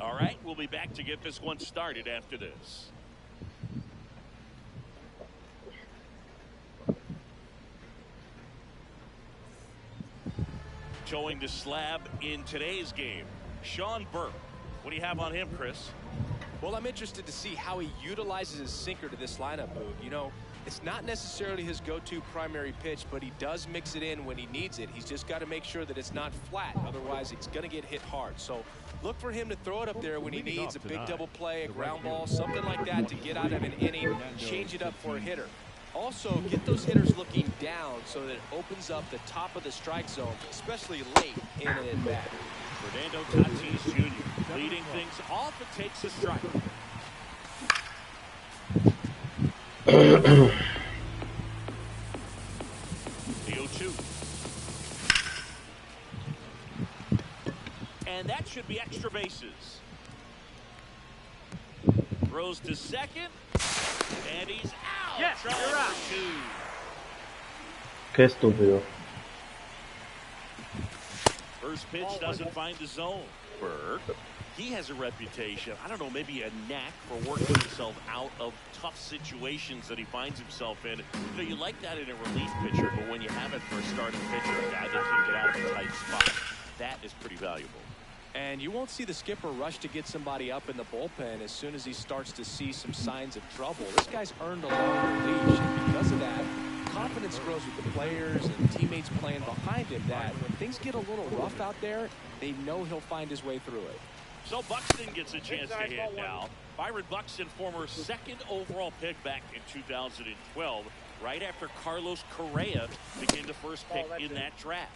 All right, we'll be back to get this one started after this. Showing the slab in today's game, Sean Burke. What do you have on him, Chris? Well, I'm interested to see how he utilizes his sinker to this lineup move. You know, it's not necessarily his go-to primary pitch, but he does mix it in when he needs it. He's just got to make sure that it's not flat. Otherwise, it's going to get hit hard. So look for him to throw it up there when he needs a big double play, a ground ball, something like that to get out of an inning, change it up for a hitter. Also, get those hitters looking down so that it opens up the top of the strike zone, especially late in an at-bat. Fernando Tatis Jr. leading things off. It takes a strike. The 0-2. And that should be extra bases. Throws to second. And he's out. Yes, you're out. Qué estúpido. First pitch doesn't find the zone. Burke, he has a reputation, I don't know, maybe a knack for working himself out of tough situations that he finds himself in. You know, you like that in a relief pitcher, but when you have it for a starting pitcher, a guy that can get out of a tight spot, that is pretty valuable. And you won't see the skipper rush to get somebody up in the bullpen as soon as he starts to see some signs of trouble. This guy's earned a longer leash, and because of that, confidence grows with the players and teammates playing behind him, that when things get a little rough out there, they know he'll find his way through it. So Buxton gets a chance to hit now. Byron Buxton, former second overall pick back in 2012, right after Carlos Correa became the first pick in that draft.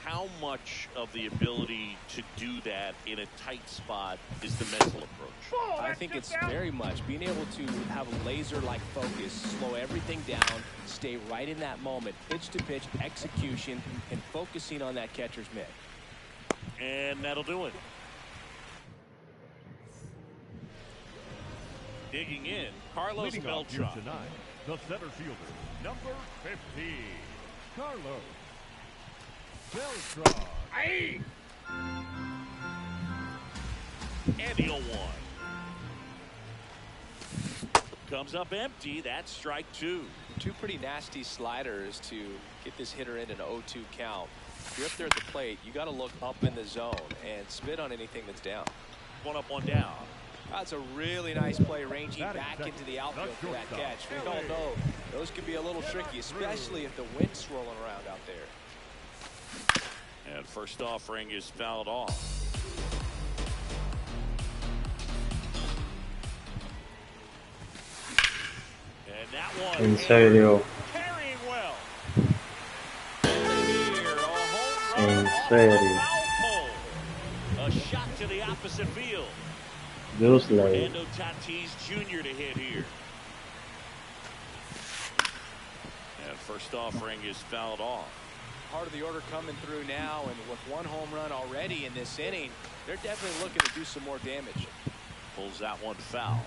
How much of the ability to do that in a tight spot is the mental approach? I think it's very much being able to have a laser-like focus, slow everything down, stay right in that moment, pitch-to-pitch execution, and focusing on that catcher's mitt. And that'll do it. Digging in, Carlos Beltran. Tonight, the center fielder, number 50, Carlos Beltran. Aye. And the 0-1. Comes up empty. That's strike two. Two pretty nasty sliders to get this hitter in an 0-2 count. If you're up there at the plate, you got to look up in the zone and spit on anything that's down. One up, one down. That's a really nice play, ranging back into the outfield for that catch. We all know those could be a little tricky, especially if the wind's swirling around out there. And first offering is fouled off. And that one. En serio. Carrying well. En serio. A shot to the opposite field. Just like. Fernando Tatis Jr. to hit here. And first offering is fouled off. Part of the order coming through now, and with one home run already in this inning, they're definitely looking to do some more damage. Pulls that one foul.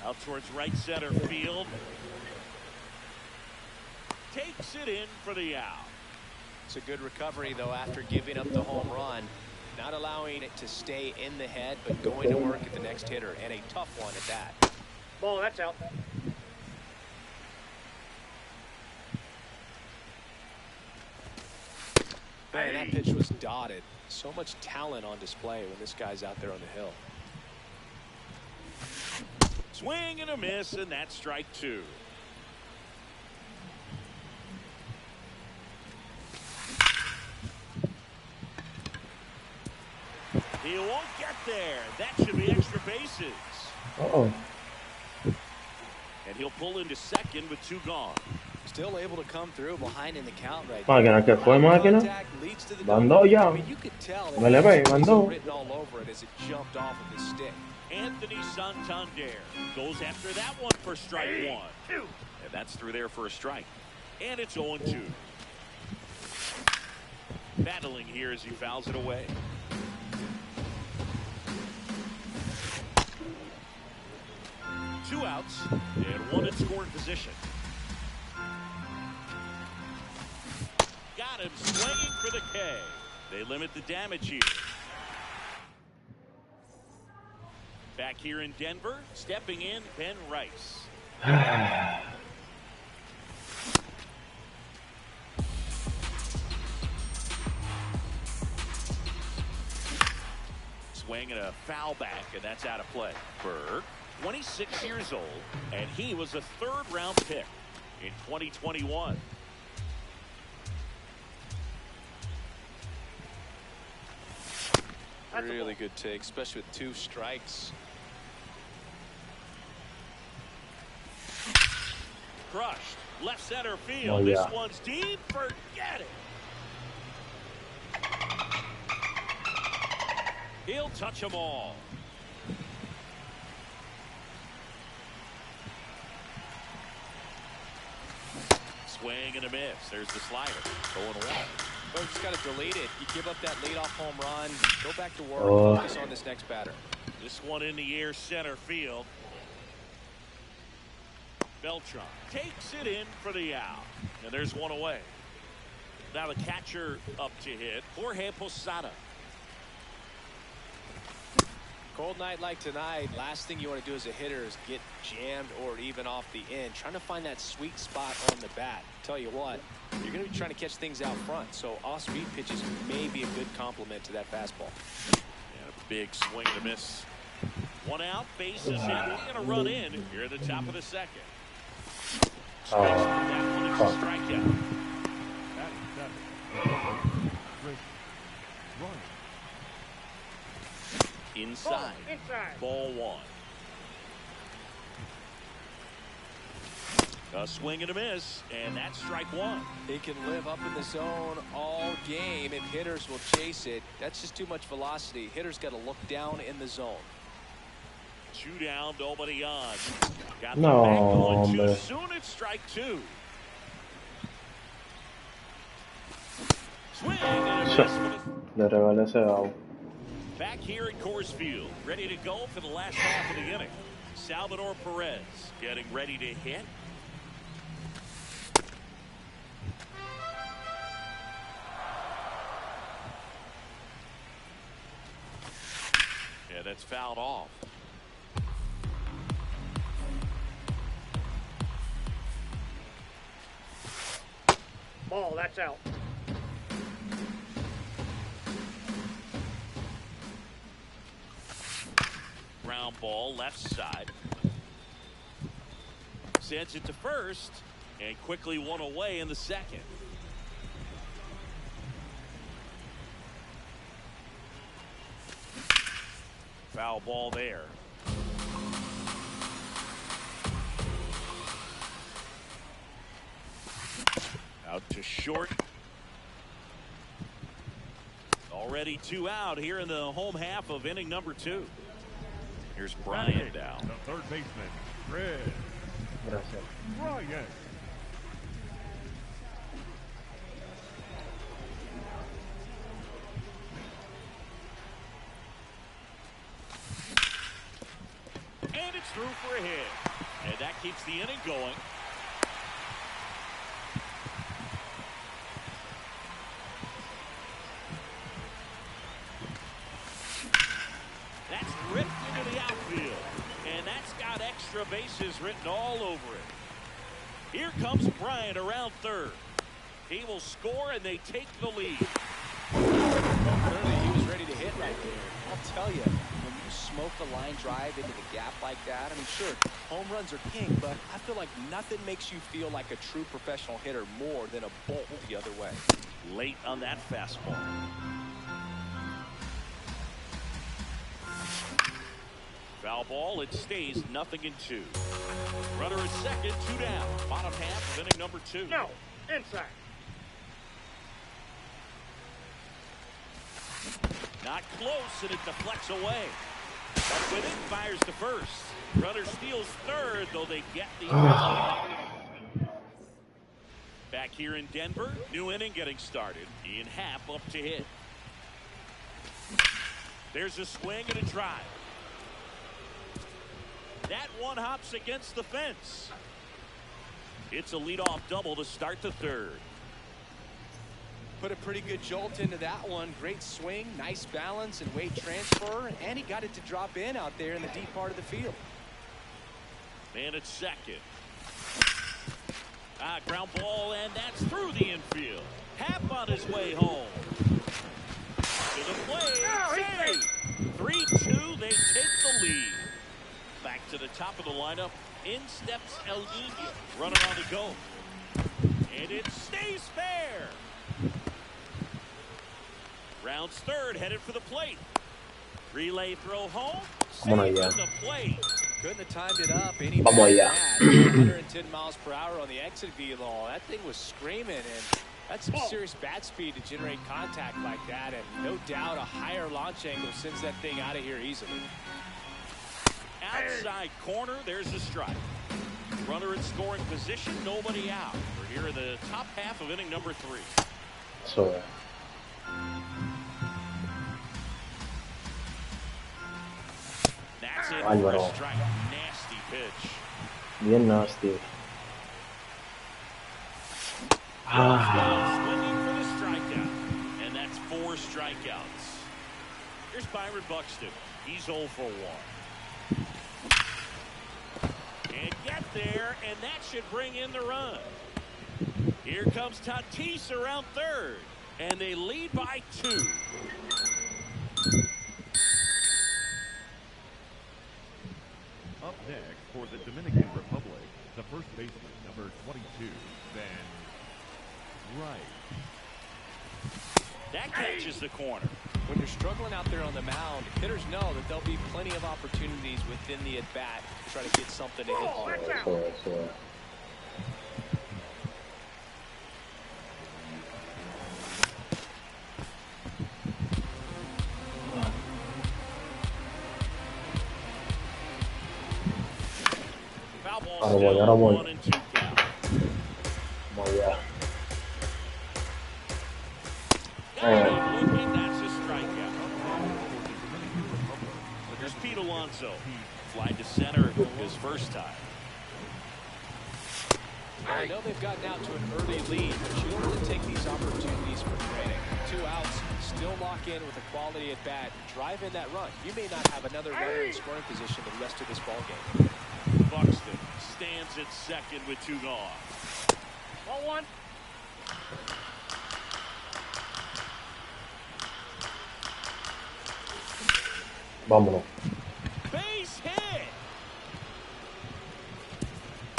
Out towards right center field. Takes it in for the out. It's a good recovery, though, after giving up the home run. Not allowing it to stay in the head, but going to work at the next hitter, and a tough one at that. Ball, that's out. Man, that pitch was dotted. So much talent on display when this guy's out there on the hill. Swing and a miss, and that's strike two. He won't get there. That should be extra bases. Uh-oh. And he'll pull into second with two gone. Still able to come through behind in the count right Máquina, ¿qué fue, máquina? Mandó ya. Me le ve, mandó. Written all over it as it jumped off of his stick. Anthony Santander goes after that one for strike one. And that's through there for a strike. And it's 0-2. Battling here as he fouls it away. 2 outs and 1 in scoring position. Got him swinging for the K. They limit the damage here. Back here in Denver, stepping in, Ben Rice. Swing and a foul back, and that's out of play. Berg, 26 years old, and he was a 3rd-round pick in 2021. Really good take, especially with 2 strikes. Crushed. Left center field. This one's deep. Forget it. He'll touch them all. Swing and a miss. There's the slider. 0-1. Well, you just got to delete it. You give up that leadoff home run. Go back to work. Focus on this next batter. This one in the air, center field. Beltran takes it in for the out. And there's one away. Now the catcher up to hit. Jorge Posada. Cold night like tonight, last thing you want to do as a hitter is get jammed or even off the end. Trying to find that sweet spot on the bat. Tell you what, you're going to be trying to catch things out front. So off-speed pitches may be a good complement to that fastball. And a big swing and a miss. 1 out, bases hit, and a run in here at the top of the 2nd. That one is a strikeout. Inside. Ball 1. A swing and a miss, and that's strike 1. It can live up in the zone all game if hitters will chase it. That's just too much velocity. Hitters got to look down in the zone. 2 down, nobody on. Got the back going too soon. It's strike 2. Swing and a miss for the... Back here at Coors Field, ready to go for the last half of the inning. Salvador Perez getting ready to hit. Yeah, that's fouled off. Ball, that's out. Ground ball, left side. Sends it to first, and quickly 1 away in the 2nd. Foul ball there. Out to short. Already 2 out here in the home half of inning number 2. Here's Bryant down. The 3rd baseman, Fred. Bryant. And it's through for a hit. And that keeps the inning going. That's ripped into the outfield. And that's got extra bases written all over it. Here comes Bryant around 3rd. He will score, and they take the lead. Clearly, he was ready to hit right there. I'll tell you, when you smoke a line drive into the gap like that, I mean, sure, home runs are king, but I feel like nothing makes you feel like a true professional hitter more than a bolt the other way. Late on that fastball. Foul ball, it stays 0-2. Runner is 2nd, 2 down. Bottom half of inning number 2. No, inside. Not close, and it deflects away. Up with it, fires to first. Runner steals 3rd, though they get the back here in Denver. New inning getting started. Ian Happ up to hit. There's a swing and a drive. That one hops against the fence. It's a leadoff double to start the third. Put a pretty good jolt into that one. Great swing, nice balance and weight transfer, and he got it to drop in out there in the deep part of the field. Man at second. Ground ball, and that's through the infield. Happ on his way home. To the plate. Save. 3-2. They take the lead. Back to the top of the lineup. In steps El Nino. Running on the go. And it stays fair. Rounds third, headed for the plate. Relay throw home. Save at the plate. Couldn't have timed it up any better than that. 110 miles per hour on the exit velo. That thing was screaming, and that's some serious bat speed to generate contact like that. And no doubt a higher launch angle sends that thing out of here easily. Outside corner, there's a strike. Runner in scoring position, nobody out. We're here in the top half of inning number 3. So. That's it for a strike. Nasty pitch. Bien nasty. Swinging for the strikeout. And that's 4 strikeouts. Here's Byron Buxton. He's 0 for 1. And get there, and that should bring in the run. Here comes Tatis around third. And they lead by 2. Up next for the Dominican Republic, the first baseman, number 22, Ben Wright. That catches the corner. When you're struggling out there on the mound, hitters know that there'll be plenty of opportunities within the at-bat to try to get something to hit on. Ahora voy. Vaya. That's a strikeout. There's Pete Alonso. Fly to center his first time. I know they've gotten out to an early lead, but you don't really take these opportunities for granted. 2 outs, still lock in with a quality at bat, drive in that run. You may not have another runner in scoring position the rest of this ball game. Buxton stands at second with 2 gone. 1-1. Vámonos. Base hit.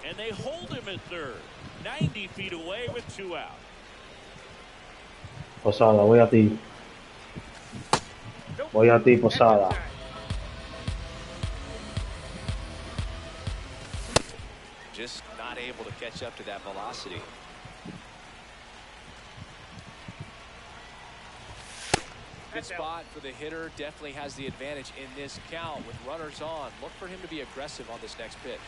And they hold him at third. 90 feet away with 2 out. Posada, voy a ti. Voy a ti, Posada. Just not able to catch up to that velocity. Good spot for the hitter. Definitely has the advantage in this count with runners on. Look for him to be aggressive on this next pitch.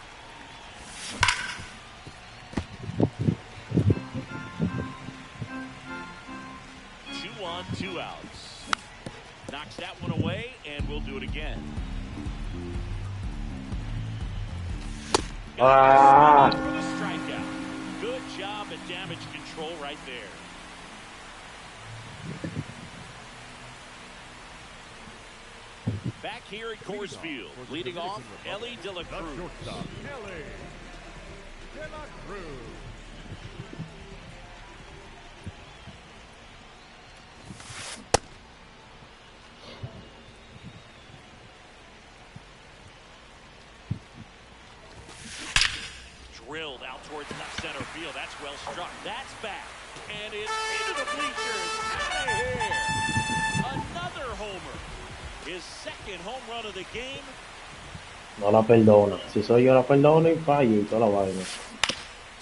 2 on, 2 outs. Knocks that one away, and we'll do it again. For the strikeout. Good job at damage control right there. Back here at Coors Field, leading off, Ellie De La Cruz. Ellie De La Cruz. Drilled out towards left center field. That's well struck. That's back. And it's into the bleachers. Out of here. Another homer. His second home run of the game. No la perdona. Si soy yo la perdono y fallo y toda la vaina.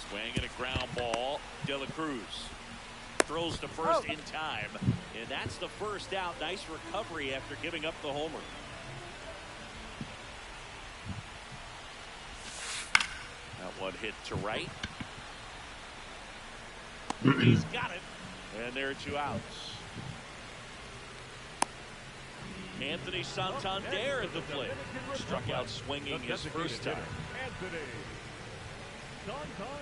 Swinging a ground ball. De La Cruz throws to first in time. And that's the first out. Nice recovery after giving up the homer. That one hit to right. He's got it. And there are 2 outs. Anthony Santander at the plate. Struck out swinging his first time. Anthony Santander.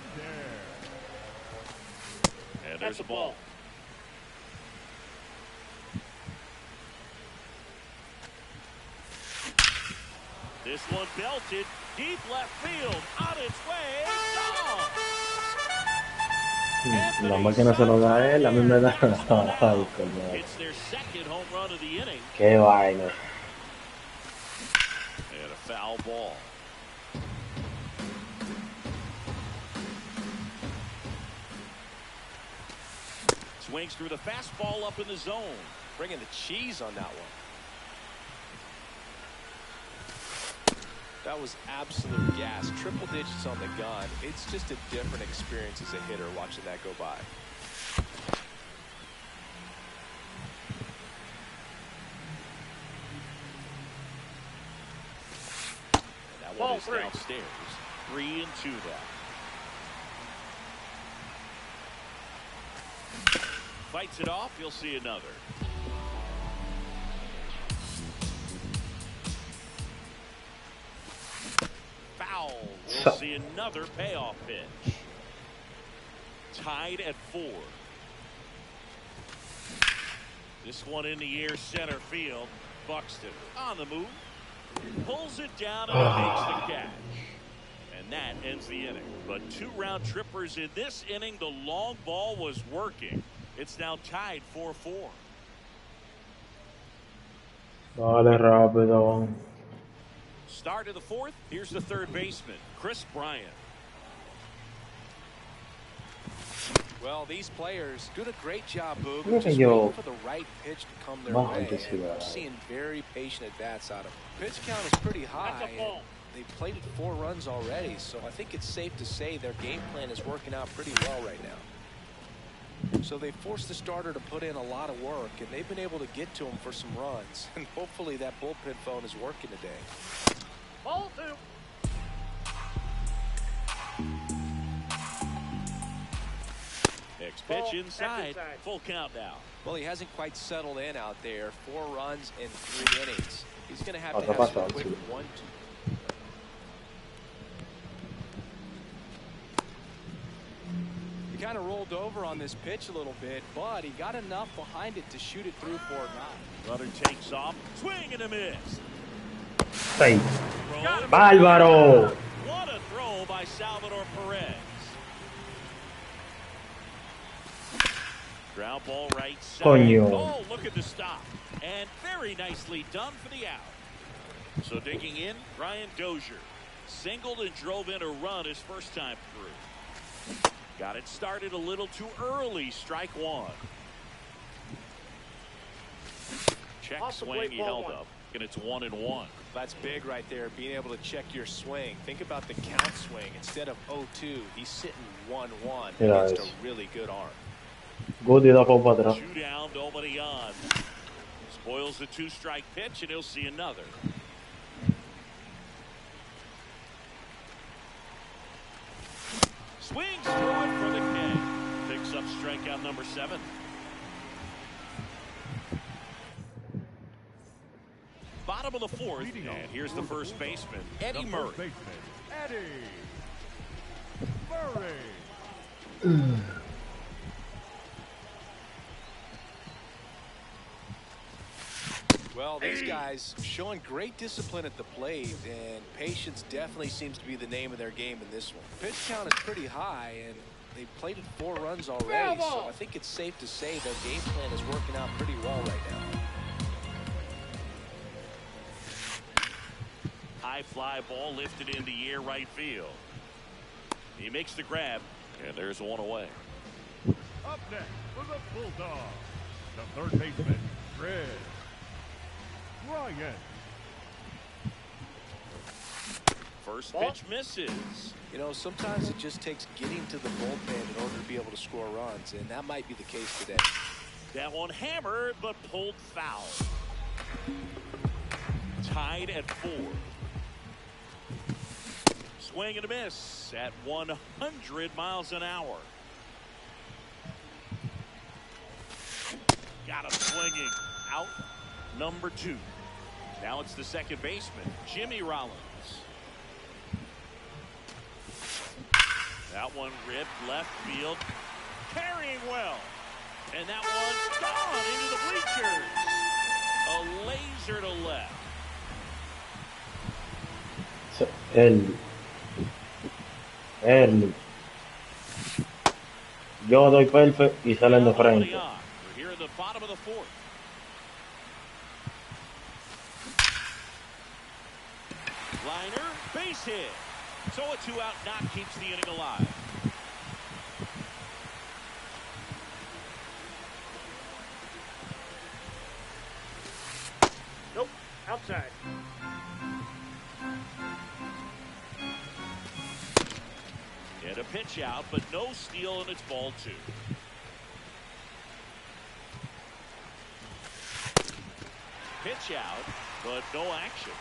And there's a ball. This one belted deep left field, on its way. La máquina se lo da a él, a mí me da. Ay, coño. It's their second home run of the inning. Qué vaina. And a foul ball. Swings through the fastball up in the zone. Bringing the cheese on that one. That was absolute gas. Triple digits on the gun. It's just a different experience as a hitter watching that go by. And that one is downstairs. 3-2 now. Fights it off. You'll see another. We'll see another payoff pitch. Tied at 4. This one in the air, center field. Buxton on the move. Pulls it down and makes the catch. And that ends the inning. But 2 round trippers in this inning. The long ball was working. It's now tied 4-4. Dale rápido. Start of the 4th. Here's the third baseman, Chris Bryant. Well, these players doing a great job, Boog. Look Just at yo. waiting for the right pitch to come their way. I'm seeing very patient at bats out of them. Pitch count is pretty high. And they've played 4 runs already, so I think it's safe to say their game plan is working out pretty well right now. So they forced the starter to put in a lot of work, and they've been able to get to him for some runs. And hopefully that bullpen phone is working today. Ball 2. Next pitch inside. Full count now. Well, he hasn't quite settled in out there. 4 runs in 3 innings. He's going to have to have some quick 1-2. He kind of rolled over on this pitch a little bit, but he got enough behind it to shoot it through for a knock. Runner takes off. Swing and a miss. Hey. Bárbaro. What a throw by Salvador Perez. Ground ball right side. Coño. Oh, look at the stop. And very nicely done for the out. So digging in, Brian Dozier. Singled and drove in a run his first time through. Got it started a little too early. Strike 1. Check swing, he held up. And it's 1-1. That's big right there, being able to check your swing. Think about the count swing. Instead of 0-2, he's sitting 1-1 against a really good arm. Good ida para atrás. 2 down, nobody on. Spoils the 2-strike pitch, and he'll see another. Swings through it for the K. Picks up strikeout number 7. Bottom of the 4th, and here's the first baseman, Eddie Murray. Well, these guys showing great discipline at the plate, and patience definitely seems to be the name of their game in this one. Pitch count is pretty high, and they've played it 4 runs already, so I think it's safe to say their game plan is working out pretty well right now. High fly ball lifted in the air right field. He makes the grab, and there's one away. Up next for the Bulldog, the third baseman, Chris Bryant. First pitch misses. You know, sometimes it just takes getting to the bullpen in order to be able to score runs, and that might be the case today. That one hammered, but pulled foul. Tied at 4. Swing and a miss at 100 miles an hour. Got him swinging. Out number 2. Now it's the second baseman, Jimmy Rollins. That one ripped left field, carrying well. And that one's gone into the bleachers. A laser to left. Yo doy perfect y salen de frente. We're here in the bottom of the fourth. Liner, base hit. So a 2-out knock keeps the inning alive. Nope, outside. Get a pitch out, but no steal, and it's ball 2. Pitch out, but no action.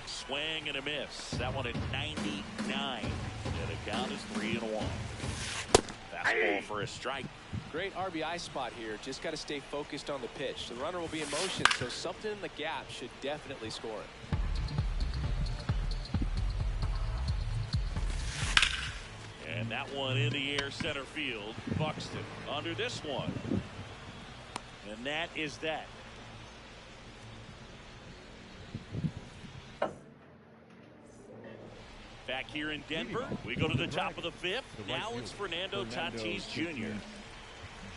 Swing and a miss. That one at 99. And the count is 3-1. Fastball for a strike. Great RBI spot here. Just got to stay focused on the pitch. The runner will be in motion, so something in the gap should definitely score it. And that one in the air center field. Buxton under this one. And that is that. Back here in Denver, we go to the top of the fifth. Now it's Fernando Tatis Jr.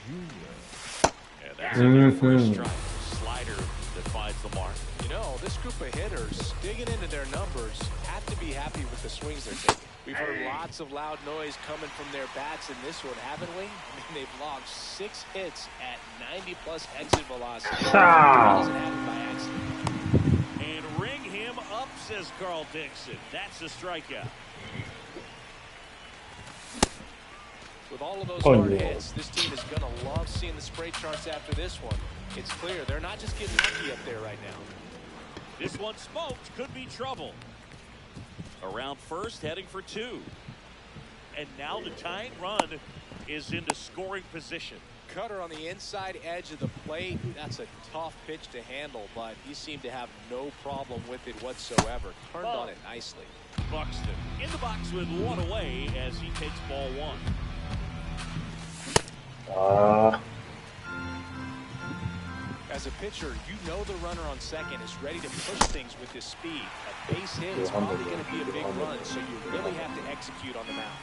And that's a first strike. Slider that finds the mark. You know, this group of hitters, digging into their numbers, have to be happy with the swings they're taking. We've heard lots of loud noise coming from their bats in this one, haven't we? I mean, they've logged 6 hits at 90+ exit velocity. Doesn't happen by accident. And ring him up, says Carl Dixon. That's a strikeout. With all of those hard hits, this team is going to love seeing the spray charts after this one. It's clear they're not just getting lucky up there right now. This one smoked, could be trouble. Around first, heading for 2. And now the tying run is into scoring position. Cutter on the inside edge of the plate. That's a tough pitch to handle, but he seemed to have no problem with it whatsoever. Turned on it nicely. Buxton in the box with 1 away as he takes ball 1. As a pitcher, you know the runner on second is ready to push things with his speed. A base hit is probably going to be a big run, so you really have to execute on the mound.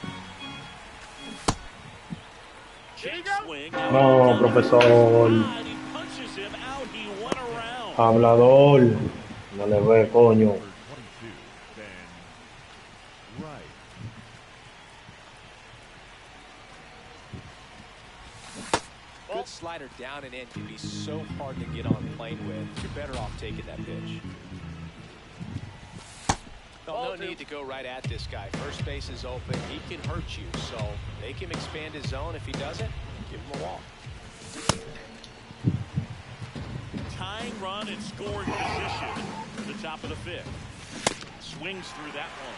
No, profesor. Hablador. No le ve, coño. Good slider down and in, dude. He's so hard to get on plane with. You're better off taking that pitch. No need to go right at this guy. First base is open. He can hurt you, so make him expand his zone. If he doesn't, give him a walk. Tying run in scoring position to the top of the 5th. Swings through that one.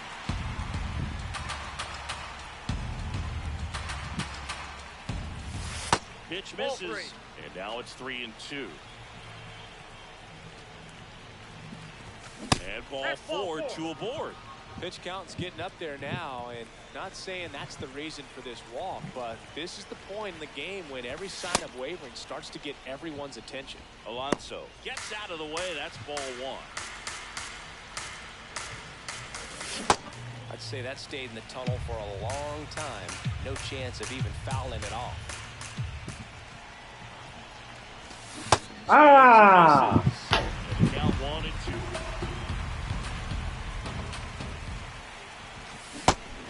Pitch misses, and now it's 3-2. And ball 4, 2 aboard. Pitch count's getting up there now, and not saying that's the reason for this walk, but this is the point in the game when every sign of wavering starts to get everyone's attention. Alonso gets out of the way. That's ball 1. I'd say that stayed in the tunnel for a long time. No chance of even fouling it off. Ah! Count 1 and 2.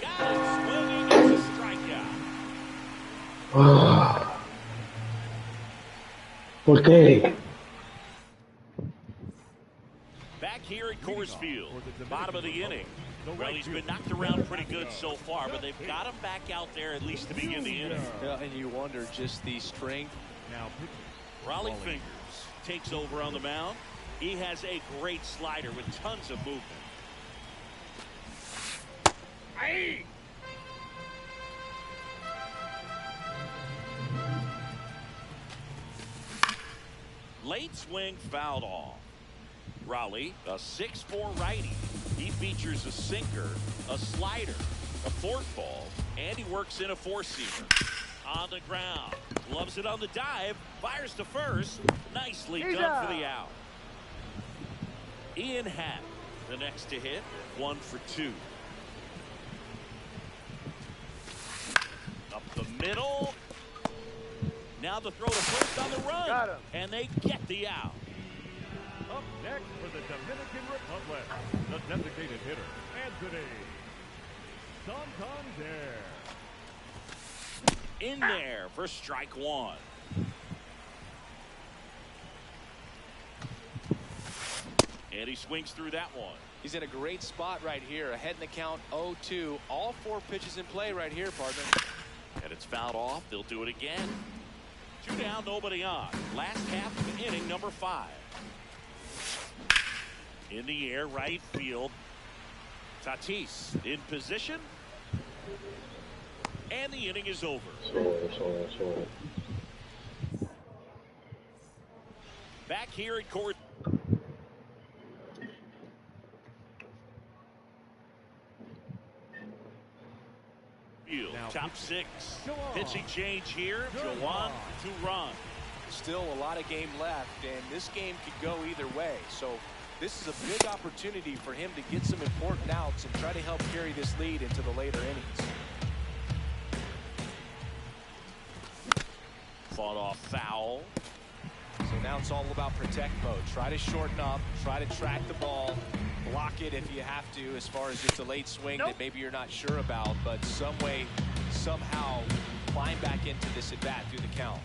Got it swinging. It's a strikeout. ¿Por qué? Back here at Coors Field, bottom of the inning. Well, he's been knocked around pretty good so far, but they've got him back out there at least to begin the inning. Yeah, and you wonder just the strength. Raleigh Fingers takes over on the mound. He has a great slider with tons of movement. Aye. Late swing fouled off. Raleigh, a 6'4" righty. He features a sinker, a slider, a forkball, and he works in a four-seamer. On the ground, gloves it on the dive, fires to first. Nicely done for the out. Ian Happ, the next to hit, 1 for 2. Up the middle. Now the throw to first on the run, and they get the out. Up next for the Dominican Republic, the designated hitter, Anthony Santander. In there for strike 1. And he swings through that one. He's in a great spot right here. Ahead in the count 0-2. All 4 pitches in play right here, partner. And it's fouled off. They'll do it again. 2 down, nobody on. Last half of inning number 5. In the air, right field. Tatis in position. And the inning is over. Back here at court. Top 6. Pitching change here. Jawan, 2 runs. Still a lot of game left, and this game could go either way. So this is a big opportunity for him to get some important outs and try to help carry this lead into the later innings. Fought off foul. So now it's all about protect mode. Try to shorten up, try to track the ball, block it if you have to, as far as it's a late swing that maybe you're not sure about, but some way, somehow climb back into this at bat through the count.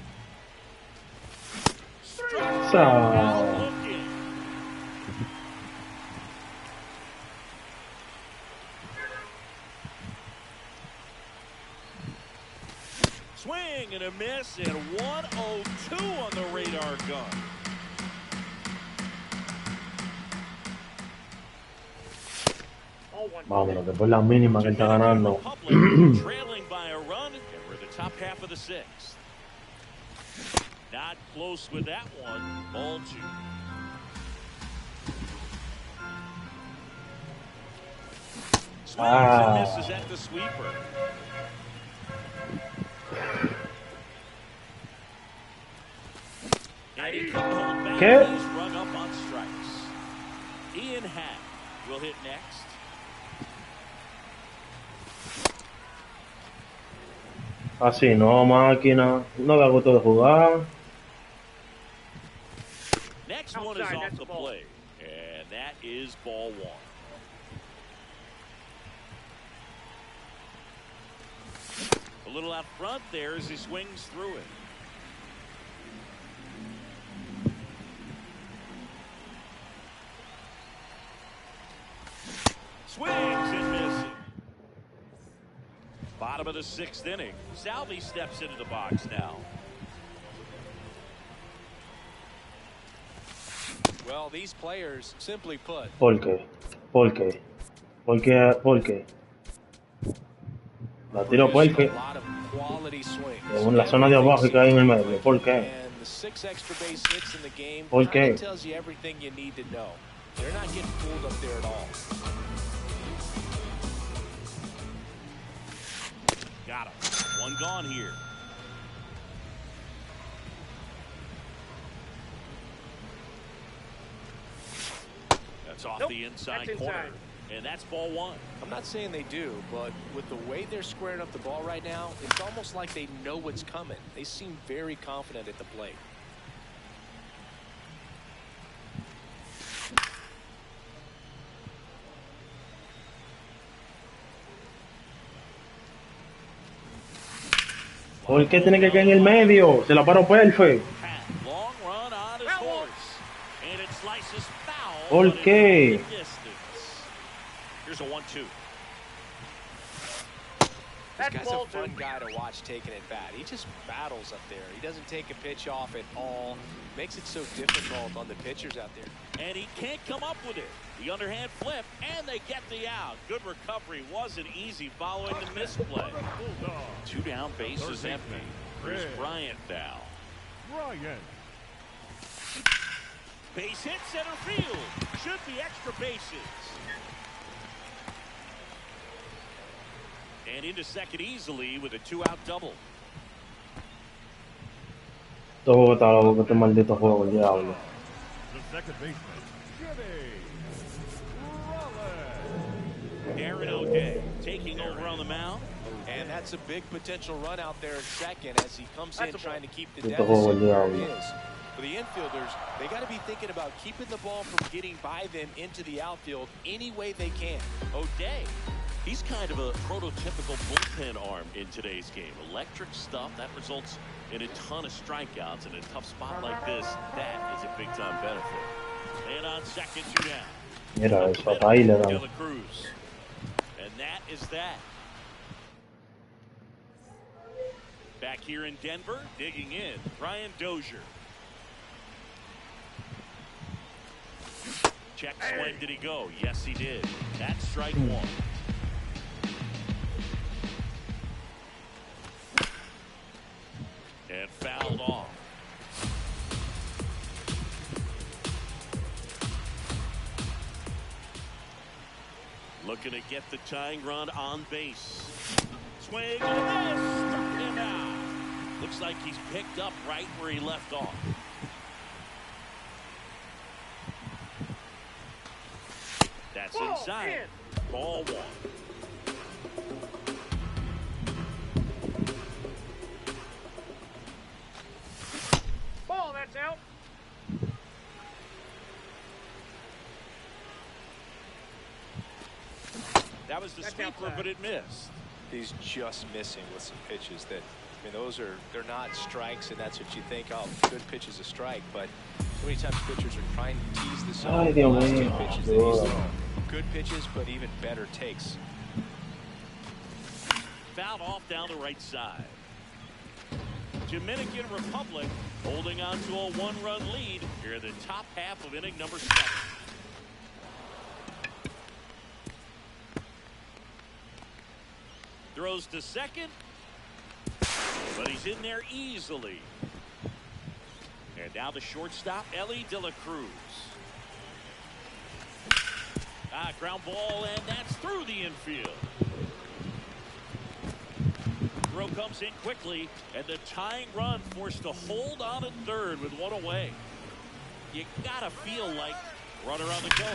Swing and a miss, and 102 on the radar gun. Vámonos, después la mínima que está ganando. Trailing by a run, and we're the top half of the 6th. Not close with that one. Ball 2. Swings and misses at the sweeper. And he couldn't hold back. He's rung up on strikes. Ian Happ will hit next. Así no, máquina. No da gusto de jugar. Next one is off the plate, and that is ball 1. A little out front there as he swings through it. Swings and misses. Bottom of the 6th inning. Salvi steps into the box now. Well, these players, simply put. ¿Por qué? ¿Por qué? ¿Por qué? ¿Por qué? La tiro porque en la zona de abajo y cae en el medio. ¿Por qué? ¿Por qué? Got him. One gone here. That's off the inside corner. And that's ball 1. I'm not saying they do, but with the way they're squaring up the ball right now, it's almost like they know what's coming. They seem very confident at the plate. ¿Por qué tiene que caer en el medio? Se la paró perfecto. ¿Por qué? Here's a 1-2. This guy's a fun guy to watch taking at bat. He just battles up there. He doesn't take a pitch off at all. Makes it so difficult on the pitchers out there. And he can't come up with it. The underhand flip, and they get the out. Good recovery. Wasn't easy following the misplay. 2 down, bases empty. Here's Bryant now. Bryant. Base hit center field. Should be extra bases. And into second easily with a 2-out double. Todo estaba este maldito juego, el diablo. The second baseman, Jimmy Rollins. Aaron O'Day taking over on the mound. And that's a big potential run out there at second as he comes in trying to keep the Ito deficit juego, el where it diablo. is. For the infielders, they got to be thinking about keeping the ball from getting by them into the outfield any way they can. O'Day, he's kind of a prototypical bullpen arm in today's game. Electric stuff that results in a ton of strikeouts. In a tough spot like this, that is a big-time benefit. And on second, 2 down. Mira, eso hasta ahí le dan. De La Cruz. And that is that. Back here in Denver, digging in, Brian Dozier. Check swing, did he go? Yes, he did. That's strike 1. And fouled off. Looking to get the tying run on base. Swing and a miss. Struck him out. Looks like he's picked up right where he left off. That's inside. Ball 1. Ball, that's out. That was the That's sweeper, outside. but it missed. He's just missing with some pitches that, I mean, they're not strikes, and that's what you think, oh, good pitch is a strike, but so many times pitchers are trying to tease the zone. Ay, Dios Last 2 mío. pitches that he's thrown. Good pitches, but even better takes. Fouled off down the right side. Dominican Republic holding on to a 1-run lead here in the top half of inning number 7. Throws to second, but he's in there easily. And now the shortstop, Ellie De La Cruz. Ground ball, and that's through the infield. Throw comes in quickly, and the tying run forced to hold on at third with 1 away. You gotta feel like runner on the go.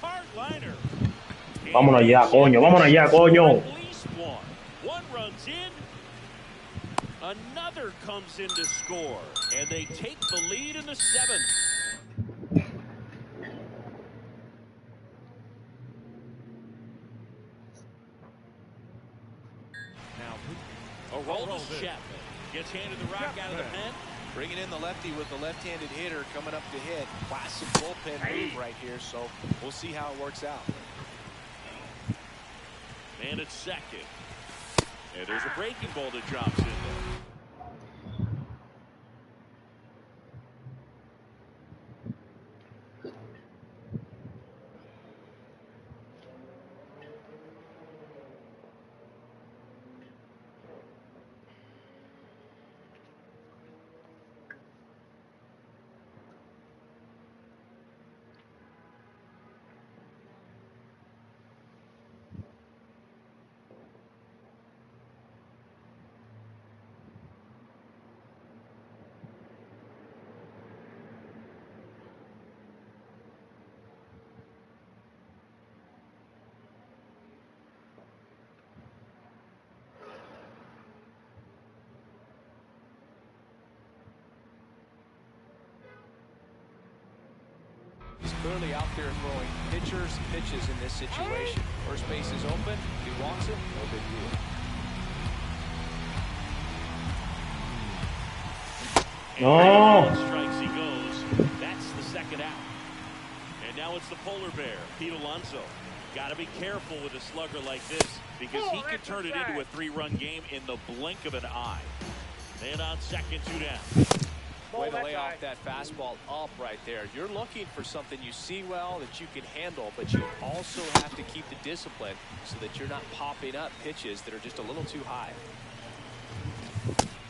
Hard liner. Vámonos allá, coño, vámonos allá, coño. At least 1 runs in. Another comes in to score, and they take the lead in the 7th. Aroldis Chapman gets handed the rock out of the pen. Bringing in the lefty with the left-handed hitter coming up to hit. Classic bullpen move right here, so we'll see how it works out. And at second. And there's a breaking ball that drops in there. He's clearly out there throwing pitches in this situation. First base is open. He walks it. No big deal. No. Strikes he goes. That's the second out. And now it's the polar bear, Pete Alonso. Got to be careful with a slugger like this because he could turn it into a 3-run game in the blink of an eye. And on second, 2 down. Way to lay off that fastball up right there. You're looking for something you see well that you can handle, but you also have to keep the discipline so that you're not popping up pitches that are just a little too high.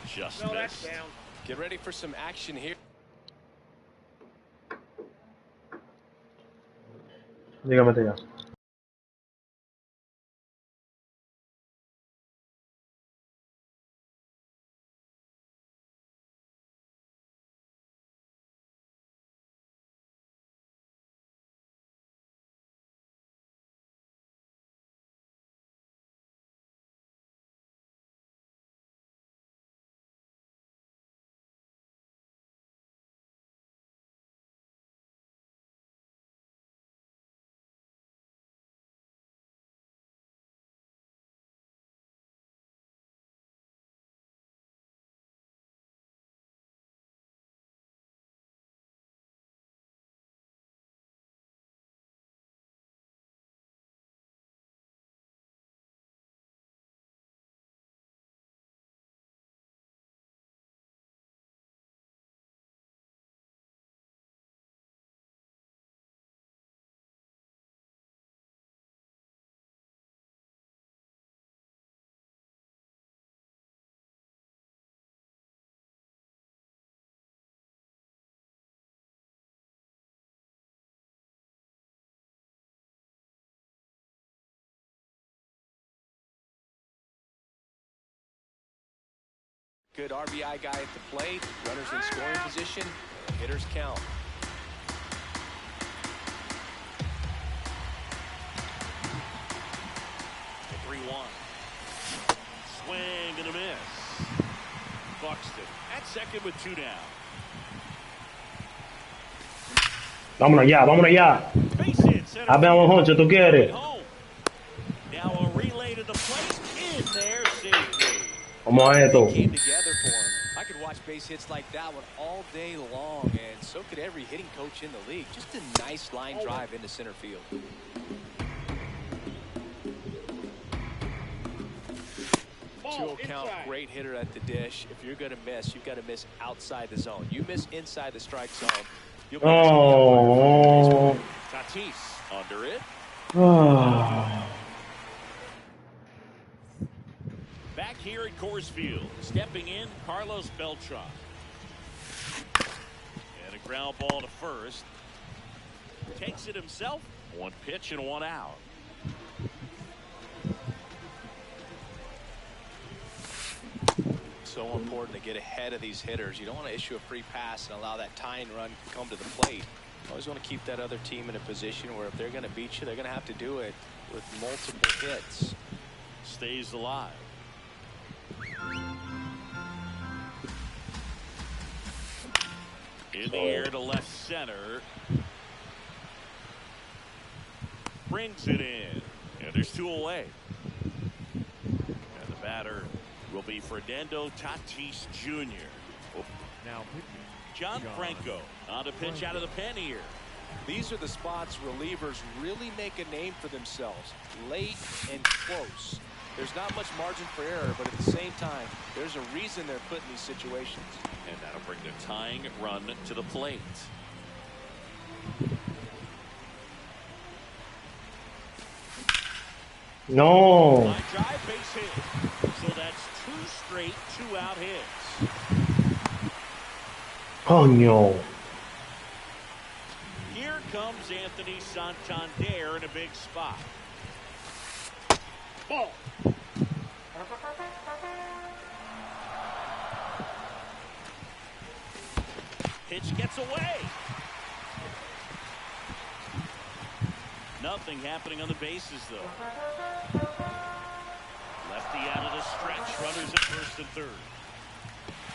Just No, that's missed. down. Get ready for some action here. Dígame, ya. Good RBI guy at the plate. Runners in scoring position. Hitters count. The 3-1. Swing and a miss. Buxton at second with 2 down. Vámonos ya, vámonos ya. Base hit, center Habemos field. 11, ¿tú quieres? Home. Now a relay to the plate. In there, safely. Vamos a esto. Came together for him. I could watch base hits like that one all day long, and so could every hitting coach in the league. Just a nice line drive into center field. 2-0 count, great hitter at the dish. If you're going to miss, you've got to miss outside the zone. You miss inside the strike zone. You'll be Oh. Tatis under it. Ah. Back here at Coors Field, stepping in, Carlos Beltran. And a ground ball to first. Takes it himself. 1 pitch and 1 out. So important to get ahead of these hitters. You don't want to issue a free pass and allow that tying run to come to the plate. You always want to keep that other team in a position where if they're going to beat you, they're going to have to do it with multiple hits. Stays alive. In the air to left center. Brings it in. And there's 2 away. And the batter will be Fernando Tatis Jr. Now pitching. John Franco on a pitch out of the pen here. These are the spots relievers really make a name for themselves. Late and close. There's not much margin for error, but at the same time, there's a reason they're put in these situations. And that'll bring the tying run to the plate. No. Line drive, base hit. So that's 2 straight 2-out hits. Coño. Here comes Anthony Santander in a big spot. Ball. Pitch gets away. Nothing happening on the bases, though. Lefty out of the stretch. Runners at first and third.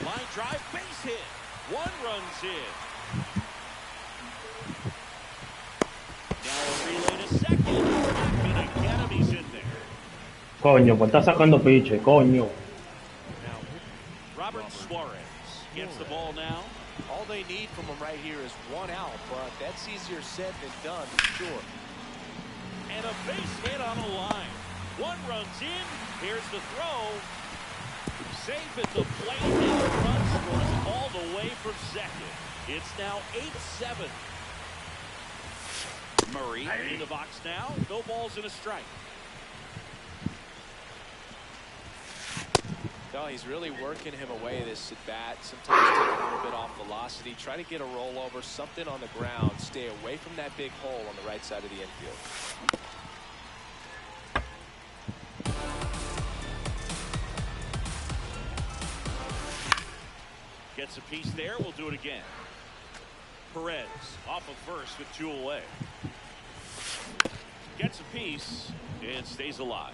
Line drive, base hit. 1 run's in. Now a relay to second. Not gonna get him. He's in there. Coño, pues está sacando piche, coño. Robert Suarez gets the ball now. All they need from him right here is 1 out, but that's easier said than done, for sure. And a base hit on the line. 1 run's in. Here's the throw. Safe at the plate, and the run scores all the way from second. It's now 8-7. Murray in the box now. No balls and a strike. No, he's really working him away this at bat. Sometimes take a little bit off velocity. Try to get a rollover, something on the ground. Stay away from that big hole on the right side of the infield. Gets a piece there. We'll do it again. Perez off of first with 2 away. Gets a piece and stays alive.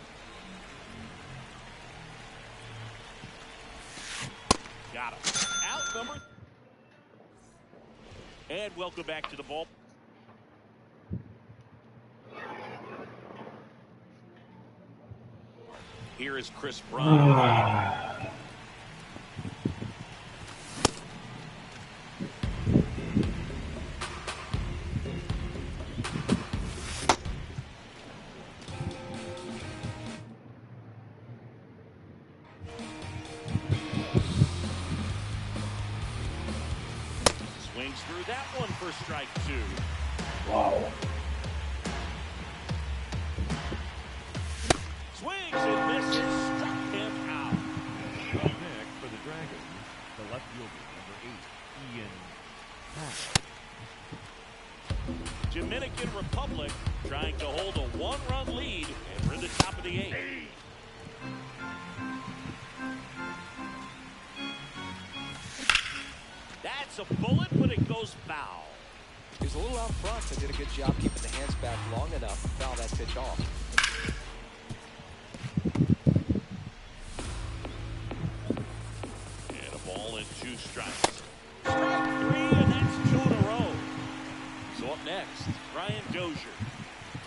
Got him. Out number. And welcome back to the ball. Here is Chris Bryant. Through that one for strike 2. Wow. Swings and misses, struck him out. Up next for the Dragons, the left fielder, number 8, Ian Happ. Dominican Republic trying to hold a 1-run lead, and we're in the top of the 8th. That's a bullet, but it goes foul. He's a little out front, so did a good job keeping the hands back long enough to foul that pitch off. And a ball and 2 strikes. Strike 3, and that's 2 in a row. So up next, Brian Dozier.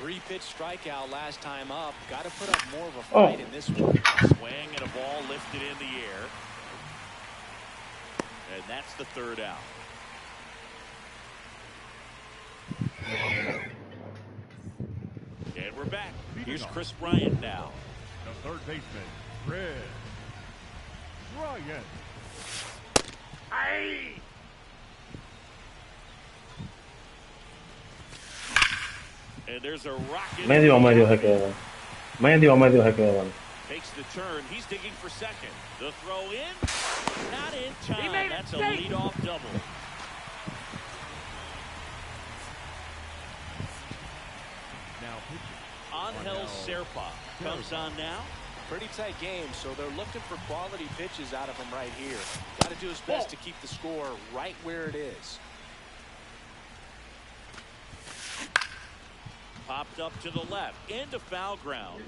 3-pitch strikeout last time up. Got to put up more of a fight in this one. Swing and a ball lifted in the air. And that's the 3rd out. And we're back. Here's Chris Bryant now. The third baseman, Chris Bryant. Aye. And there's a rocket. Medio se queda. Medio se queda. Takes the turn. He's digging for second. The throw in. Not in time. That's a leadoff double. Now pitching. Angel Serpa comes on now. Pretty tight game, so they're looking for quality pitches out of him right here. Got to do his best to keep the score right where it is. Popped up to the left. Into foul ground.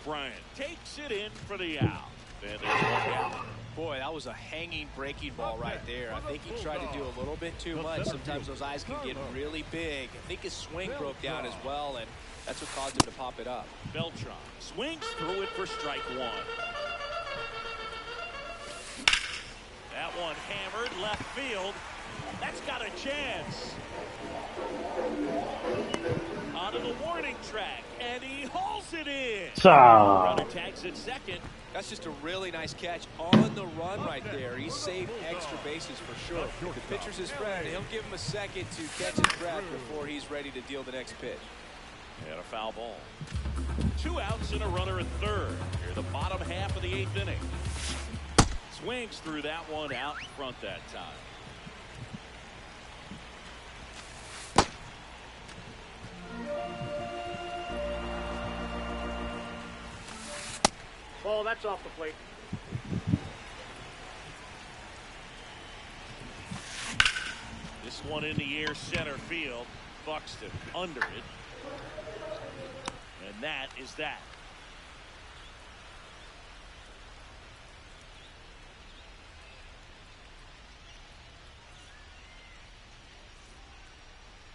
Bryant takes it in for the out. And there's 1 down. Boy, that was a hanging breaking ball right there. I think he tried to do a little bit too much. Sometimes those eyes can get really big. I think his swing broke down as well, and that's what caused him to pop it up. Beltran swings through it for strike 1. That one hammered left field. That's got a chance. Onto the warning track, and he hauls it in. Runner tags at second. That's just a really nice catch on the run right there. He saved extra bases for sure. The pitcher's his friend. He'll give him a second to catch his breath before he's ready to deal the next pitch. And a foul ball. 2 outs and a runner at third. Here the bottom half of the 8th inning. Swings through that one out in front that time. Ball, that's off the plate. This one in the air center field. Buxton under it. And that is that.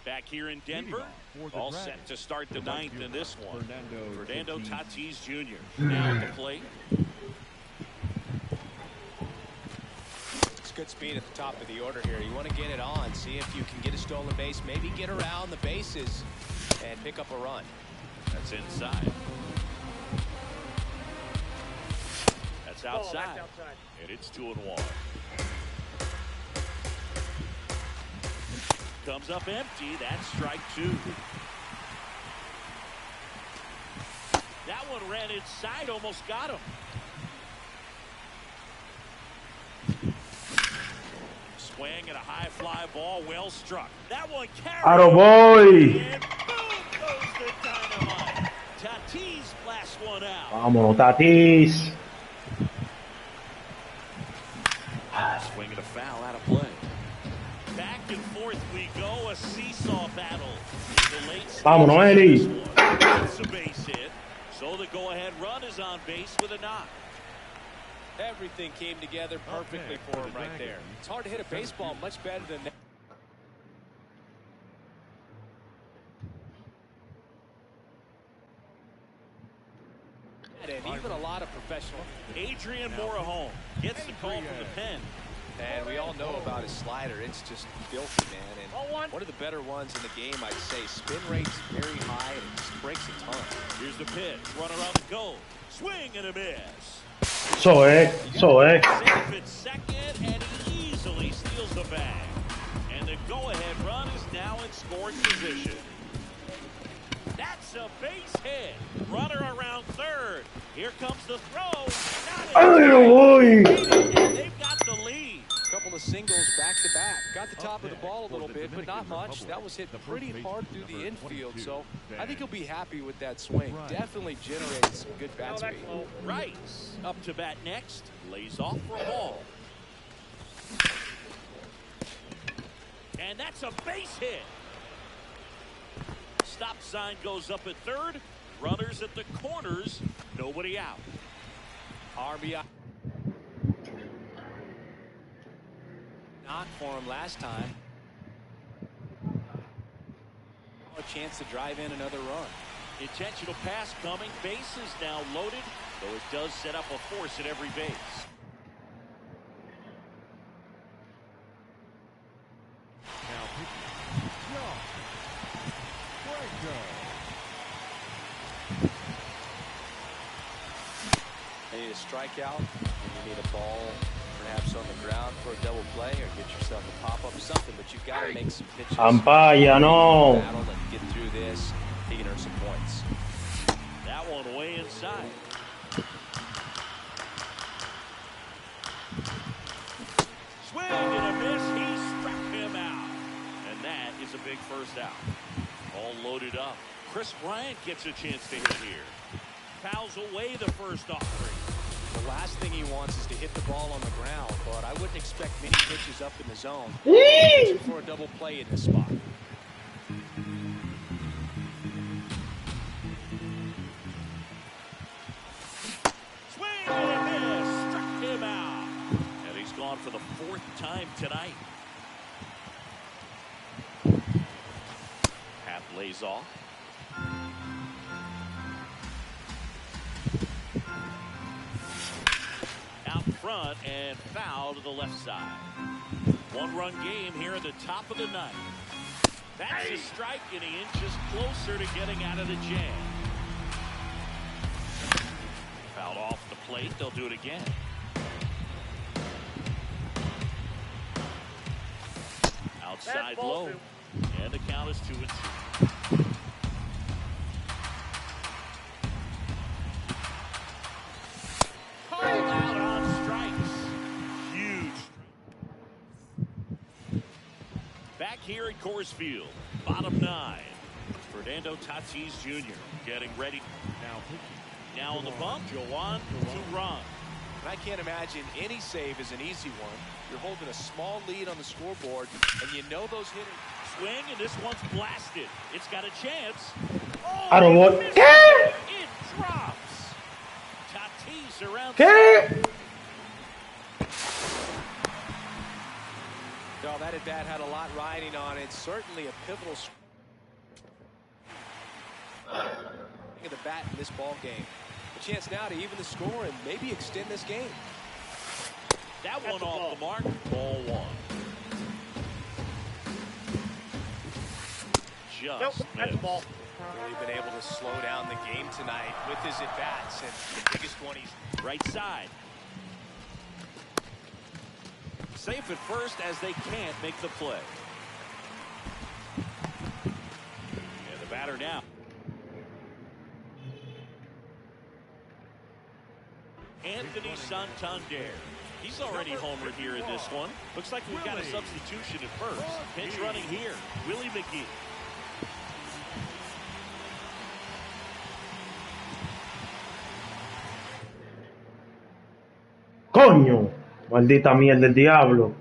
Back here in Denver, all set to start the 9th in this one. Fernando Tatis Jr. now at the plate. It's good speed at the top of the order here. You want to get it on, see if you can get a stolen base, maybe get around the bases and pick up a run. That's inside. That's outside. That's outside. And it's 2-1. Comes up empty. That's strike 2. That one ran inside, almost got him. Swing and a high fly ball, well struck. That one carried. Aro boy. And boom goes the dynamite. Tatis blasts one out. Vámonos, Tatis. Swing and a foul out of play. Back and forth we go, a seesaw battle. The late Vámonos, Eli. It's a base hit, so the go-ahead run is on base with a knock. Everything came together perfectly for him right there. It's hard to hit a baseball much better than that. And even a lot of professional. Adrian Morejon gets the call from the pen. And we all know about his slider. It's just filthy, man. And one of the better ones in the game, I'd say. Spin rate's very high, and it just breaks a ton. Here's the pitch. Runner on the go. Swing and a miss. So, Safe at second, and he easily steals the bag. And the go-ahead run is now in scoring position. That's a base hit. Runner around third. Here comes the throw. Aro boy. And they've got the lead. A couple of singles back-to-back. Got the top of the ball a little bit, but not much. That was hit pretty hard through the infield, so I think he'll be happy with that swing. Definitely generated some good bat speed. Rice up to bat next. Lays off for a ball. And that's a base hit. Stop sign goes up at third. Runners at the corners. Nobody out. RBI. Not for him last time. A chance to drive in another run. Intentional pass coming. Bases now loaded, though it does set up a force at every base. Now pitching. You need a strikeout, and you need a ball perhaps on the ground for a double play, or get yourself a pop-up or something, but you've got to make some pitches. Ampaya, no. Battle and get through this. He can earn some points. That one way inside. Swing and a miss. He struck him out. And that is a big first out. All loaded up. Chris Bryant gets a chance to hit here. Fouls away the first offering. The last thing he wants is to hit the ball on the ground, but I wouldn't expect many pitches up in the zone. For a double play in this spot. Swing and a miss. Struck him out. And he's gone for the fourth time tonight. Half lays off. Out front and foul to the left side. One-run game here at the top of the ninth. That's a strike, and he inches closer to getting out of the jam. Fouled off the plate. They'll do it again. Outside low. And the count is 2-2. Called out on strikes. Huge. Back here at Coors Field, bottom nine. Fernando Tatis Jr. getting ready. Now on the bump, Joan Duran. I can't imagine any save is an easy one. You're holding a small lead on the scoreboard, and you know those hitters. Swing, and this one's blasted. It's got a chance. Oh, I don't want. it drops. Tatis around. No, that at-bat had a lot riding on it. Certainly a pivotal of the bat in this ball game. A chance now to even the score and maybe extend this game. That one off the mark. Ball one. Just Nope, that's the ball. Really been able to slow down the game tonight with his at-bats, and the biggest one he's right side. Safe at first as they can't make the play. And the batter now. Santander. He's already homered here in this one. Looks like we've got a substitution at first. Pinch running here. Willie McGee. ¡Coño! Maldita mierda del diablo.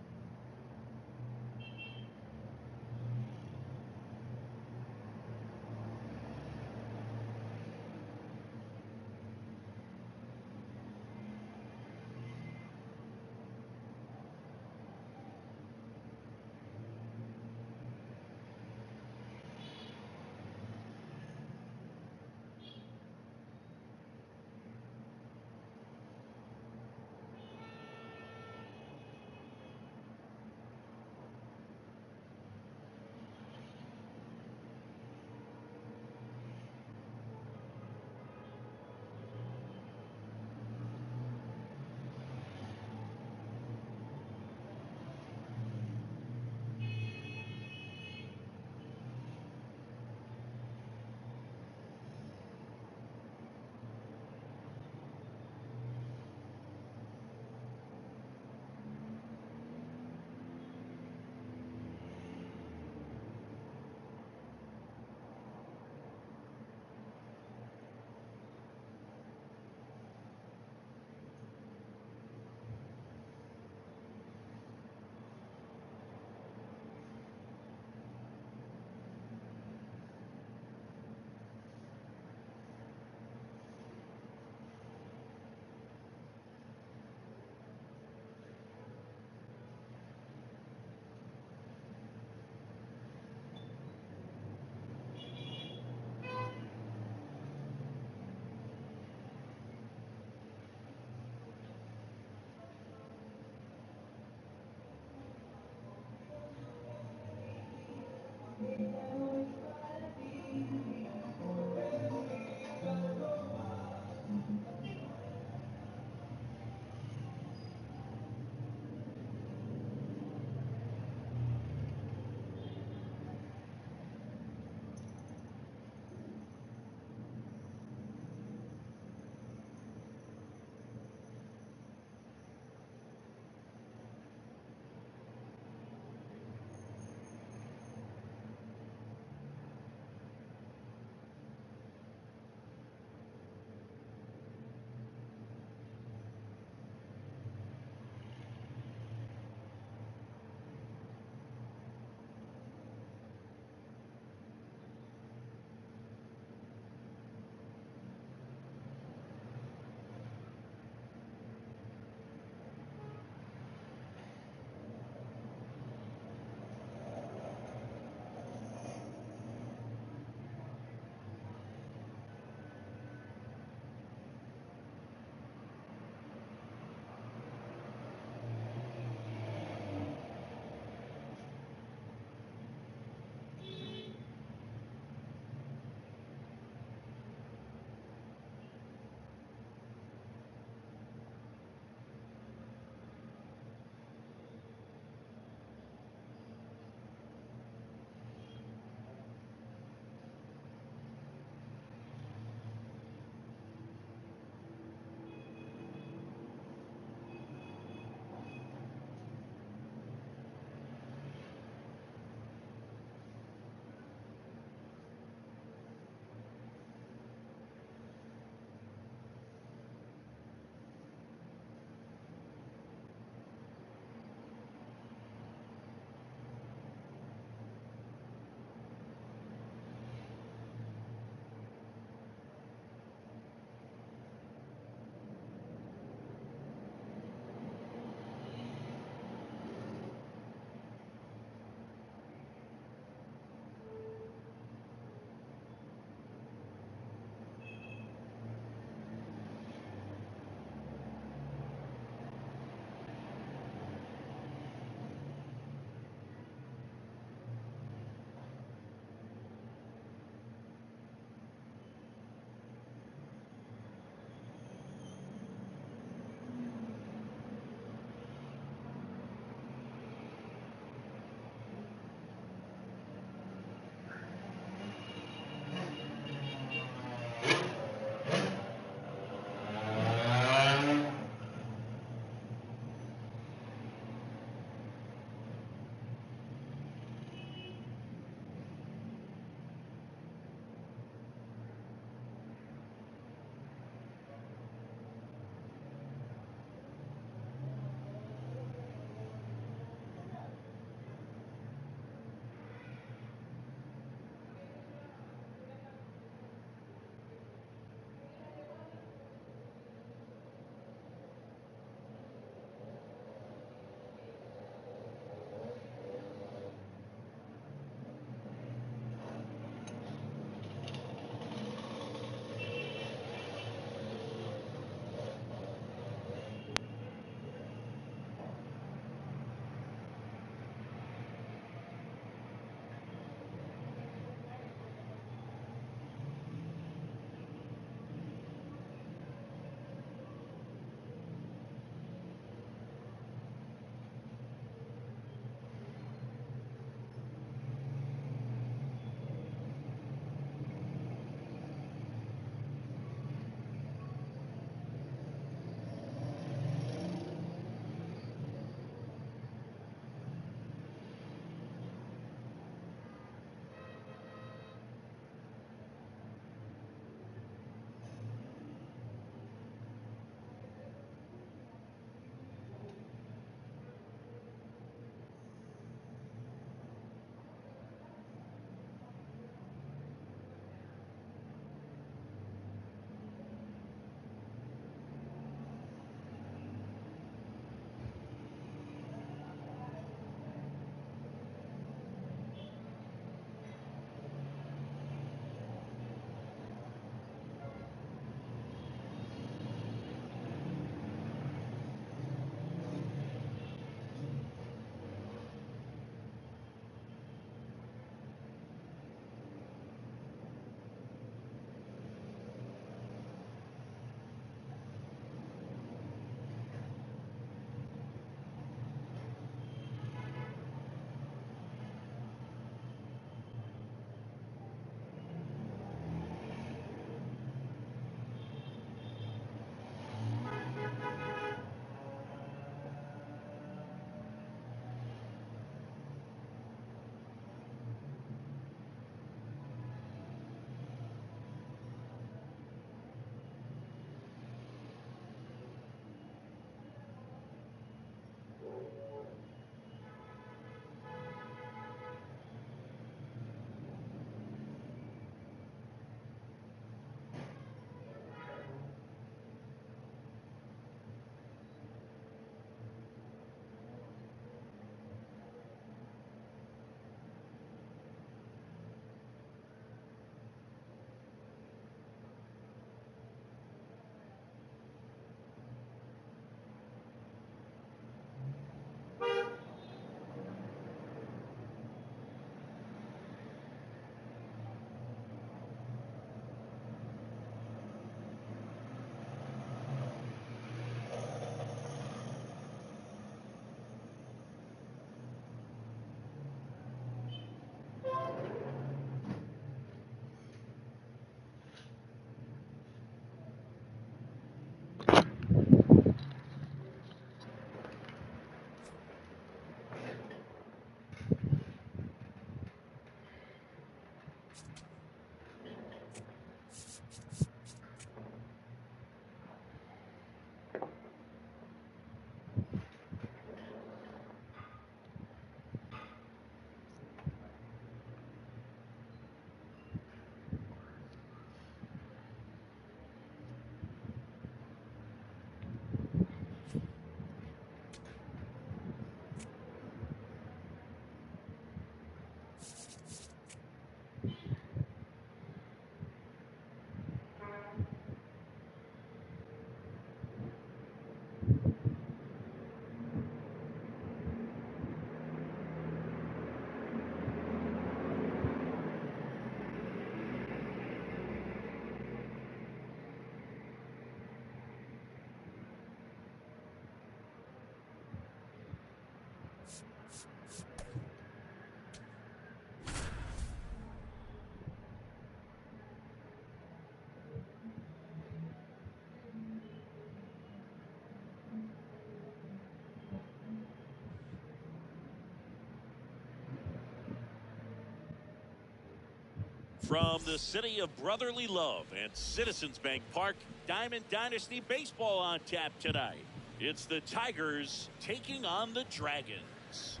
From the city of brotherly love and Citizens Bank Park, Diamond Dynasty Baseball on tap tonight. It's the Tigers taking on the Dragons.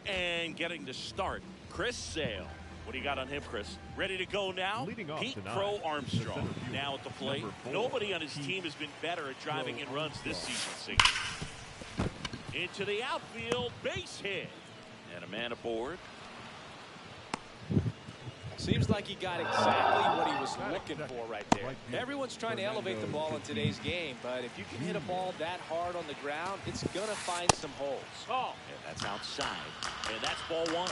And getting to start, Chris Sale. What do you got on him, Chris? Ready to go now? Pete Crow Armstrong now at the plate. Nobody on his team has been better at driving in runs this season. Into the outfield, base hit. And a man aboard. Seems like he got exactly what he was looking for right there. Everyone's trying to elevate the ball in today's game, but if you can hit a ball that hard on the ground, it's going to find some holes. Oh, and that's outside. And that's ball one.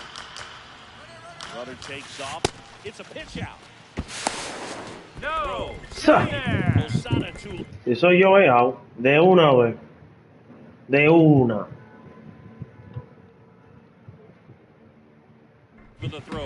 Runner takes off. It's a pitch out. No. Si soy yo, out. De una vez. De una. For the throw.